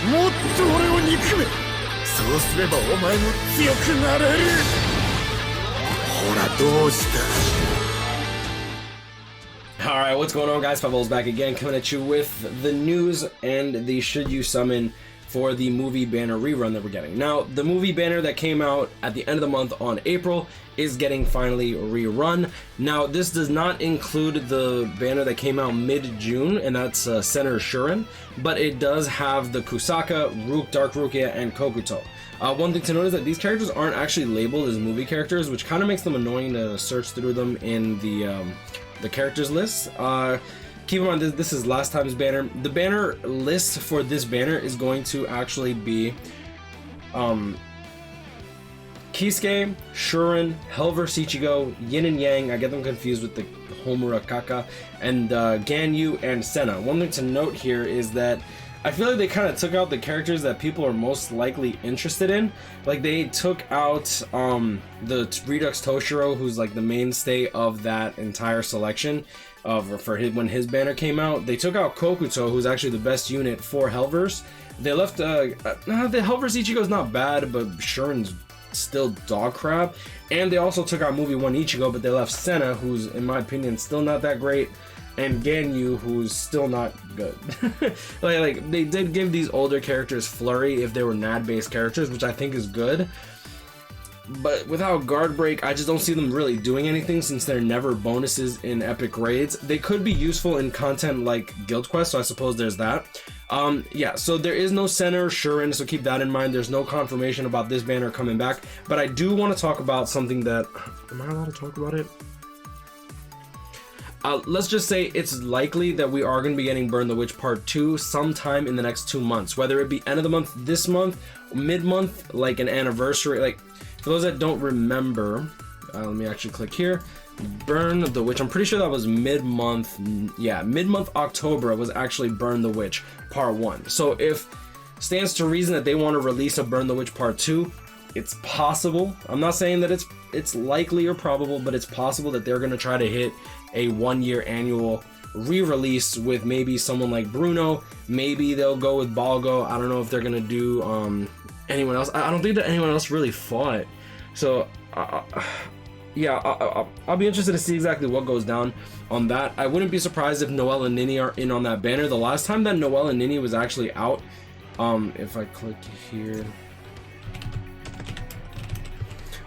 もっと俺を憎め。そうすればお前も強くなれる。ほらどうした。 Alright, what's going on, guys? WeBull's back again, coming at you with the news and the should you summon for the movie banner rerun that we're getting. Now, the movie banner that came out at the end of the month on April is getting finally rerun. Now, this does not include the banner that came out mid-June, and that's Senator Shuren, but it does have the Kusaka, Dark Rukia, and Kokuto. One thing to note is that these characters aren't actually labeled as movie characters, which kind of makes them annoying to search through them in the characters list. Keep in mind, this is last time's banner. The banner list for this banner is going to actually be Kisuke, Shuren, Hell vs Ichigo, Yin and Yang, I get them confused with the Homura Kaka, and Ganyu and Senna. One thing to note here is that I feel like they kind of took out the characters that people are most likely interested in. Like, they took out the Redux Toshiro, who's like the mainstay of that entire selection when his banner came out. They took out Kokuto, who's actually the best unit for Hellverse. They left the Hellverse Ichigo's not bad, but Shuren's still dog crap. And they also took out Movie 1 Ichigo, but they left Senna, who's in my opinion still not that great, and Ganyu, who's still not good. like they did give these older characters flurry if they were NAD based characters, which I think is good. But without guard break, I just don't see them really doing anything since they're never bonuses in epic raids. They could be useful in content like Guild Quest, so I suppose there's that. Yeah, so there is no Senna or Shuren, so keep that in mind. There's no confirmation about this banner coming back, but I do want to talk about something that... Am I allowed to talk about it? Let's just say it's likely that we are going to be getting Burn the Witch Part 2 sometime in the next 2 months, whether it be end of the month, this month, mid-month, like an anniversary. Like, for those that don't remember, let me actually click here. Burn the Witch, I'm pretty sure that was mid-month. Yeah, mid-month October was actually Burn the Witch Part 1. So if stands to reason that they want to release a Burn the Witch Part 2, it's possible. I'm not saying that it's likely or probable, but it's possible that they're going to try to hit a 1-year annual re-release with maybe someone like Bruno. Maybe they'll go with Balgo. I don't know if they're going to do anyone else. I don't think that anyone else really fought. So yeah, I'll be interested to see exactly what goes down on that. I wouldn't be surprised if Noelle and Nini are in on that banner. The last time that Noelle and Nini was actually out, if I click here,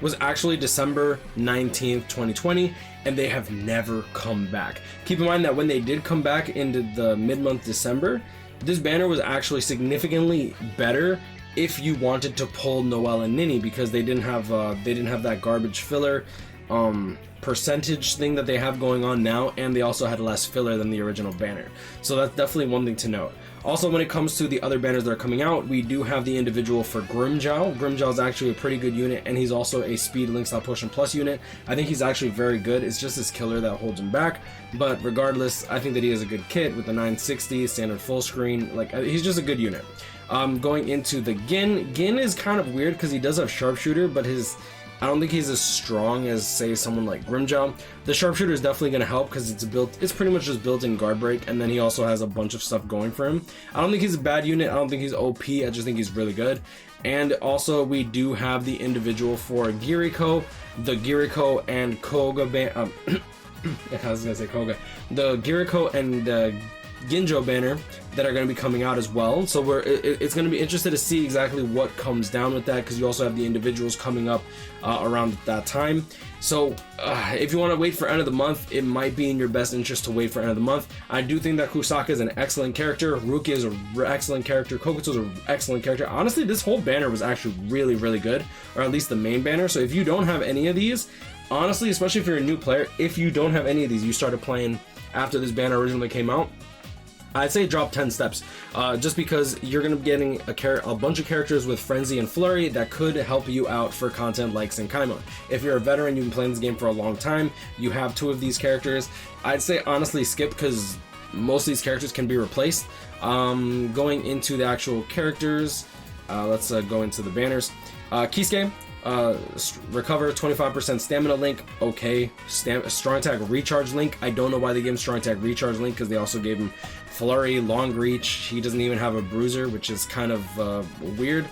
was actually December 19th, 2020, and they have never come back. Keep in mind that when they did come back into the mid-month December, this banner was actually significantly better if you wanted to pull Noelle and Nini, because they didn't have that garbage filler percentage thing that they have going on now, and they also had less filler than the original banner. So that's definitely one thing to note. Also, when it comes to the other banners that are coming out, we do have the individual for Grimmjow. Grimmjow is actually a pretty good unit, and he's also a speed link style potion plus unit. I think he's actually very good. It's just his killer that holds him back, but regardless, I think that he is a good kit with the 960 standard full screen. Like, he's just a good unit. Going into the Gin is kind of weird because he does have sharpshooter, but I don't think he's as strong as, say, someone like Grimmjow. The sharpshooter is definitely going to help because it's pretty much just built in guard break, and then he also has a bunch of stuff going for him. I don't think he's a bad unit. I don't think he's OP. I just think he's really good. And also, we do have the individual for Giriko, the Giriko and Koga I was gonna say Koga. The Giriko and Ginjo banner that are going to be coming out as well. So it's going to be interesting to see exactly what comes down with that, because you also have the individuals coming up around that time. So if you want to wait for end of the month, it might be in your best interest to wait for end of the month. I do think that Kusaka is an excellent character. Rukia is an excellent character. Kokuto is an excellent character. Honestly, this whole banner was actually really, really good, or at least the main banner. So if you don't have any of these, honestly, especially if you're a new player, if you don't have any of these, you started playing after this banner originally came out, I'd say drop 10 steps, just because you're going to be getting a bunch of characters with Frenzy and Flurry that could help you out for content like Senkaimon. If you're a veteran, you've been playing this game for a long time, you have 2 of these characters, I'd say honestly skip, because most of these characters can be replaced. Going into the actual characters, let's go into the banners. Kisuke, recover 25% stamina link, okay. Strong attack recharge link, I don't know why they gave him strong attack recharge link, because they also gave him flurry, long reach. He doesn't even have a bruiser, which is kind of weird.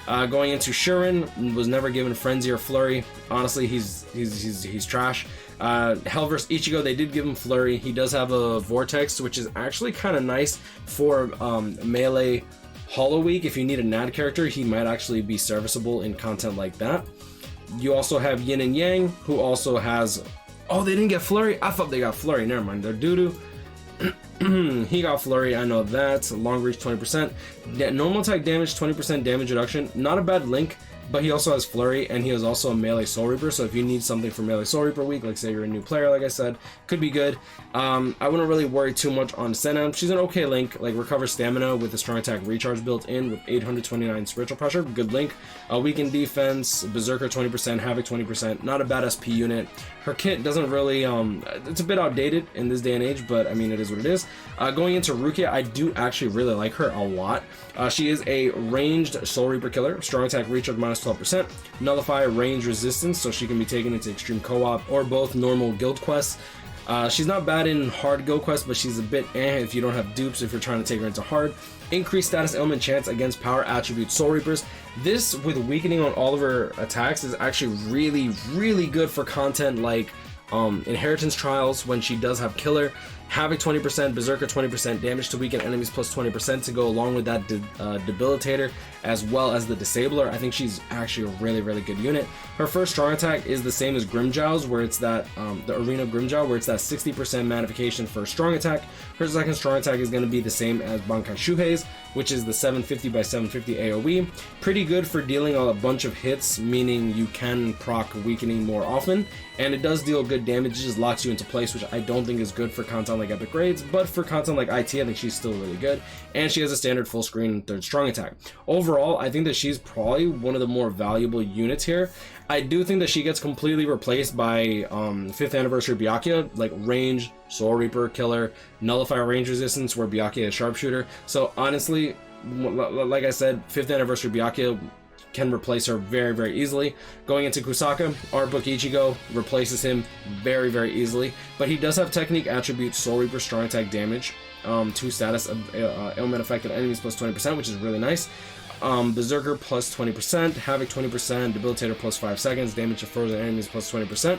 Going into Shurin, was never given frenzy or flurry. Honestly, he's trash. Hell vs Ichigo, they did give him flurry. He does have a vortex, which is actually kind of nice for melee Hollow Week. If you need a NAD character, he might actually be serviceable in content like that. You also have Yin and Yang, who also has... Oh, they didn't get flurry? I thought they got flurry. Never mind, they're doo-doo. He got flurry, I know that. Long reach 20%. Normal attack damage, 20% damage reduction. Not a bad link, but he also has flurry, and he is also a melee Soul Reaper. So if you need something for melee Soul Reaper week, like say you're a new player, like I said, could be good. I wouldn't really worry too much on Senna. She's an okay link, like recovers stamina with a strong attack recharge built in with 829 spiritual pressure. Good link. Weakened defense, Berserker 20%, Havoc 20%. Not a bad SP unit. Her kit doesn't really, it's a bit outdated in this day and age, but I mean, it is what it is. Going into Rukia, I do actually really like her a lot. She is a ranged Soul Reaper killer, strong attack recharge minus 12%, nullify range resistance, so she can be taken into extreme co-op or both normal guild quests. She's not bad in hard guild quests, but she's a bit if you don't have dupes, if you're trying to take her into hard. Increased status ailment chance against power attribute Soul Reapers. This, with weakening on all of her attacks, is actually really good for content like Inheritance Trials when she does have killer. Havoc 20%, Berserker 20%, damage to weaken enemies plus 20% to go along with that debilitator, as well as the disabler. I think she's actually a really good unit. Her first strong attack is the same as Grimmjow's, where it's that the Arena Grimmjow, where it's that 60% magnification for strong attack. Her second strong attack is going to be the same as Bankai Shuhei's, which is the 750 by 750 AoE. Pretty good for dealing a bunch of hits, meaning you can proc weakening more often, and it does deal good damage. It just locks you into place, which I don't think is good for content like Epic Raids, but for content like IT, I think she's still really good. And she has a standard full screen third strong attack. Overall, I think that she's probably one of the more valuable units here. I do think that she gets completely replaced by 5th anniversary Byakuya, like range, Soul Reaper, killer, nullify range resistance, where Byakuya is sharpshooter. So honestly, like I said, 5th anniversary Byakuya can replace her very easily. Going into Kusaka, Art Book Ichigo replaces him very easily, but he does have technique attribute Soul Reaper strong attack damage, 2 status ailment affected enemies plus 20%, which is really nice. Berserker plus 20%, Havoc 20%, Debilitator plus 5 seconds, damage to frozen enemies plus 20%.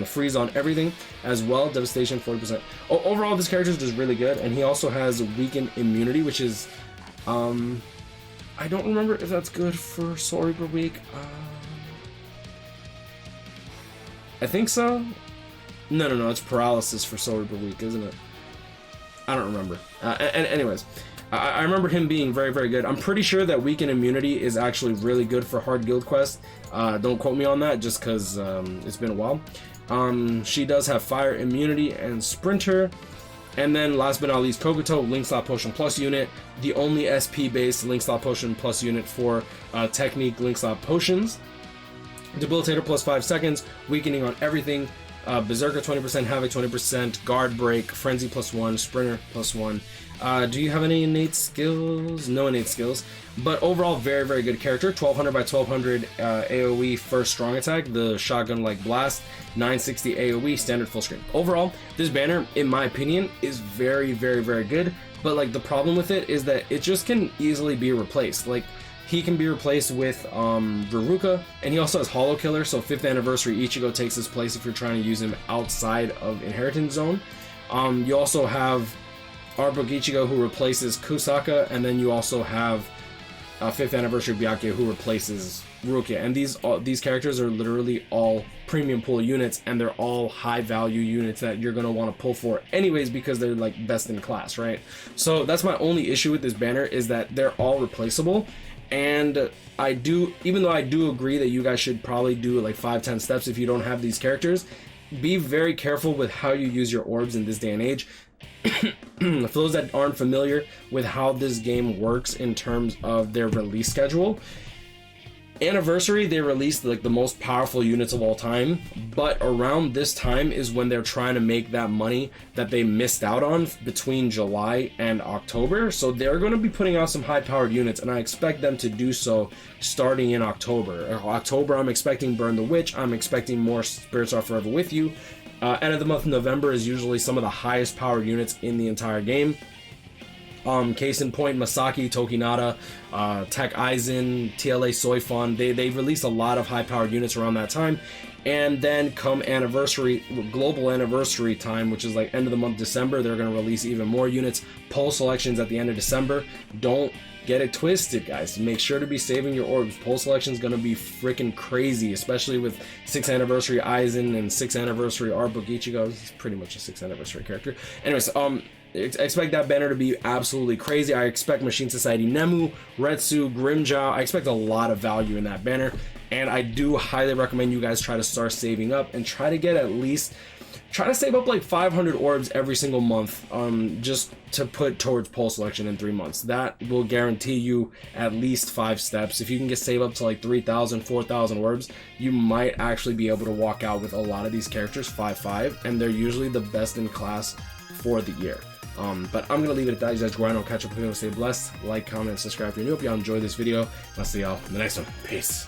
Freeze on everything as well, devastation 40%. Overall, this character is just really good, and he also has weakened immunity, which is I don't remember if that's good for Soul Reaper week. I think so. No, it's paralysis for Soul Reaper week, isn't it? I don't remember. Anyways, I remember him being very good. I'm pretty sure that weakened immunity is actually really good for hard guild quests. Don't quote me on that, just because it's been a while. She does have fire immunity and sprinter. And then last but not least, Kokuto, Link Slot Potion Plus unit, the only SP based Link Slot Potion Plus unit for Technique Link Slot Potions. Debilitator plus 5 seconds, weakening on everything, Berserker 20%, Havoc 20%, Guard Break, Frenzy plus 1, Sprinter plus 1. Do you have any innate skills? No innate skills. But overall, very good character. 1200 by 1200 AoE first strong attack, the shotgun like blast, 960 AoE standard full screen. Overall, this banner, in my opinion, is very good. But like the problem with it is that it just can easily be replaced. Like he can be replaced with Ruruka, and he also has Hollow Killer, so 5th anniversary Ichigo takes his place if you're trying to use him outside of Inheritance Zone. You also have Art Book Ichigo, who replaces Kusaka, and then you also have 5th anniversary Byakuya, who replaces Rukia. And these characters are literally all premium pool units, and they're all high value units that you're going to want to pull for anyways, because they're like best in class, right? So that's my only issue with this banner, is that they're all replaceable. And even though I do agree that you guys should probably do like 5-10 steps if you don't have these characters, be very careful with how you use your orbs in this day and age. For those that aren't familiar with how this game works in terms of their release schedule, Anniversary, they released like the most powerful units of all time, but around this time is when they're trying to make that money that they missed out on between July and October. So they're going to be putting out some high-powered units, and I expect them to do so starting in October. I'm expecting Burn the Witch, I'm expecting more Spirits Are Forever With You, End of the month November is usually some of the highest powered units in the entire game. Case in point, Masaki, Tokinata, Tech Aizen, TLA Soifon, they released a lot of high-powered units around that time. And then come anniversary, global anniversary time, which is like end of the month December, they're going to release even more units. Pulse selections at the end of December. Don't get it twisted, guys. Make sure to be saving your orbs. Pulse selection is going to be freaking crazy, especially with 6th anniversary Aizen and 6th anniversary art book Ichigo. It's pretty much a 6th anniversary character. Anyways, expect that banner to be absolutely crazy. I expect Machine Society Nemu, Retsu, Grimjaw. I expect a lot of value in that banner, and I do highly recommend you guys try to start saving up and try to get at least, try to save up like 500 orbs every single month, just to put towards pulse selection in 3 months. That will guarantee you at least 5 steps. If you can save up to like 3,000, 4,000 orbs, you might actually be able to walk out with a lot of these characters 5-5, and they're usually the best in class for the year. But I'm gonna leave it at that. You guys grind. I'll catch up with you. Stay blessed. Like, comment, subscribe if you're new. Hope y'all enjoy this video. I'll see y'all in the next one. Peace.